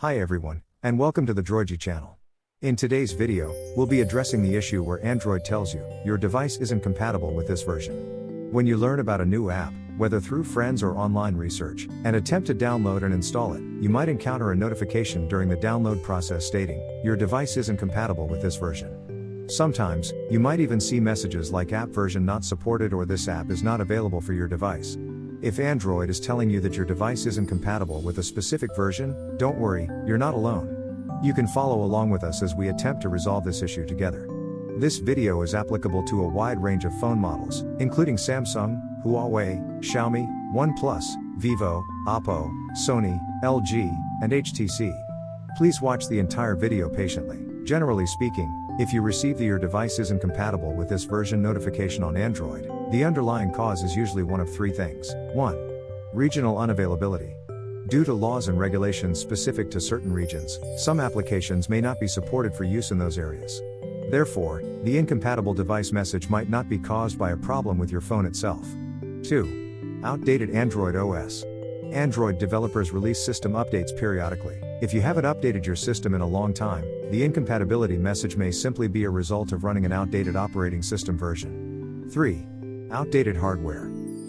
Hi everyone, and welcome to the Droidy channel. In today's video, we'll be addressing the issue where Android tells you your device isn't compatible with this version. When you learn about a new app, whether through friends or online research, and attempt to download and install it, you might encounter a notification during the download process stating, your device isn't compatible with this version. Sometimes, you might even see messages like app version not supported or this app is not available for your device. If Android is telling you that your device isn't compatible with a specific version, don't worry, you're not alone. You can follow along with us as we attempt to resolve this issue together. This video is applicable to a wide range of phone models, including Samsung, Huawei, Xiaomi, OnePlus, Vivo, Oppo, Sony, LG, and HTC. Please watch the entire video patiently. Generally speaking, if you receive that your device isn't compatible with this version notification on Android, the underlying cause is usually one of three things. 1. Regional unavailability. Due to laws and regulations specific to certain regions, some applications may not be supported for use in those areas. Therefore, the incompatible device message might not be caused by a problem with your phone itself. 2. Outdated Android OS. Android developers release system updates periodically. If you haven't updated your system in a long time, the incompatibility message may simply be a result of running an outdated operating system version. 3. Outdated hardware.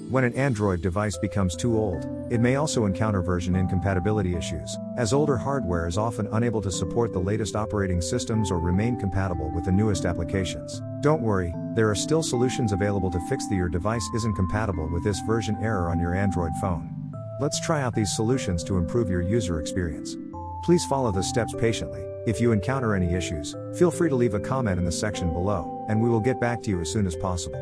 When an Android device becomes too old, it may also encounter version incompatibility issues, as older hardware is often unable to support the latest operating systems or remain compatible with the newest applications. Don't worry, there are still solutions available to fix your device isn't compatible with this version error on your Android phone. Let's try out these solutions to improve your user experience. Please follow the steps patiently. If you encounter any issues, feel free to leave a comment in the section below, and we will get back to you as soon as possible.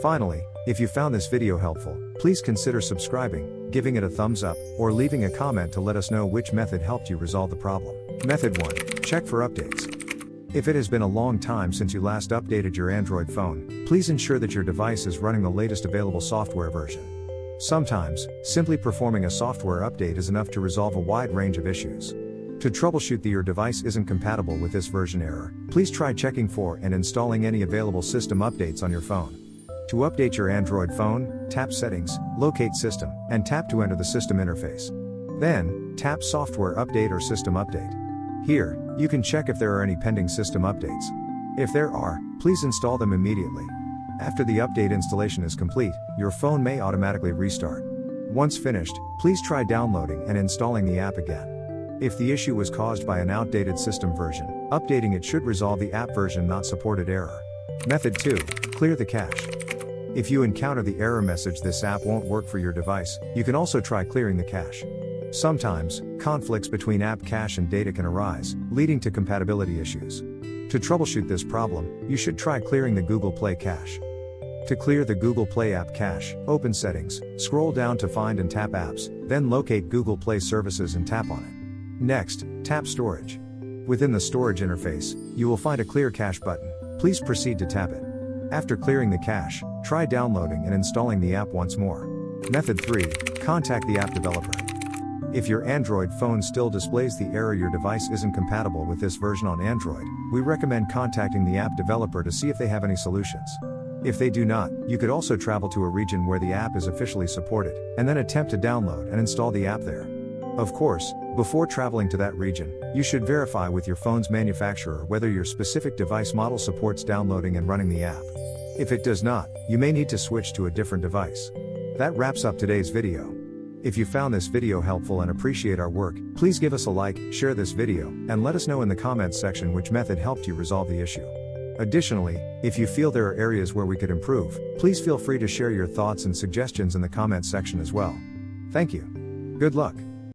Finally, if you found this video helpful, please consider subscribing, giving it a thumbs up, or leaving a comment to let us know which method helped you resolve the problem. Method 1. Check for updates. If it has been a long time since you last updated your Android phone, please ensure that your device is running the latest available software version. Sometimes, simply performing a software update is enough to resolve a wide range of issues. To troubleshoot that your device isn't compatible with this version error, please try checking for and installing any available system updates on your phone. To update your Android phone, tap Settings, locate System, and tap to enter the system interface. Then, tap Software Update or System Update. Here, you can check if there are any pending system updates. If there are, please install them immediately. After the update installation is complete, your phone may automatically restart. Once finished, please try downloading and installing the app again. If the issue was caused by an outdated system version, updating it should resolve the app version not supported error. Method 2. Clear the cache. If you encounter the error message this app won't work for your device, you can also try clearing the cache. Sometimes, conflicts between app cache and data can arise, leading to compatibility issues. To troubleshoot this problem, you should try clearing the Google Play cache. To clear the Google Play app cache, open Settings, scroll down to Find and tap Apps, then locate Google Play Services and tap on it. Next, tap Storage. Within the storage interface, you will find a Clear Cache button. Please proceed to tap it. After clearing the cache, try downloading and installing the app once more. Method 3. Contact the app developer. If your Android phone still displays the error your device isn't compatible with this version on Android, we recommend contacting the app developer to see if they have any solutions. If they do not, you could also travel to a region where the app is officially supported, and then attempt to download and install the app there. Of course, before traveling to that region, you should verify with your phone's manufacturer whether your specific device model supports downloading and running the app. If it does not, you may need to switch to a different device. That wraps up today's video. If you found this video helpful and appreciate our work, please give us a like, share this video, and let us know in the comments section which method helped you resolve the issue. Additionally, if you feel there are areas where we could improve, please feel free to share your thoughts and suggestions in the comments section as well. Thank you. Good luck.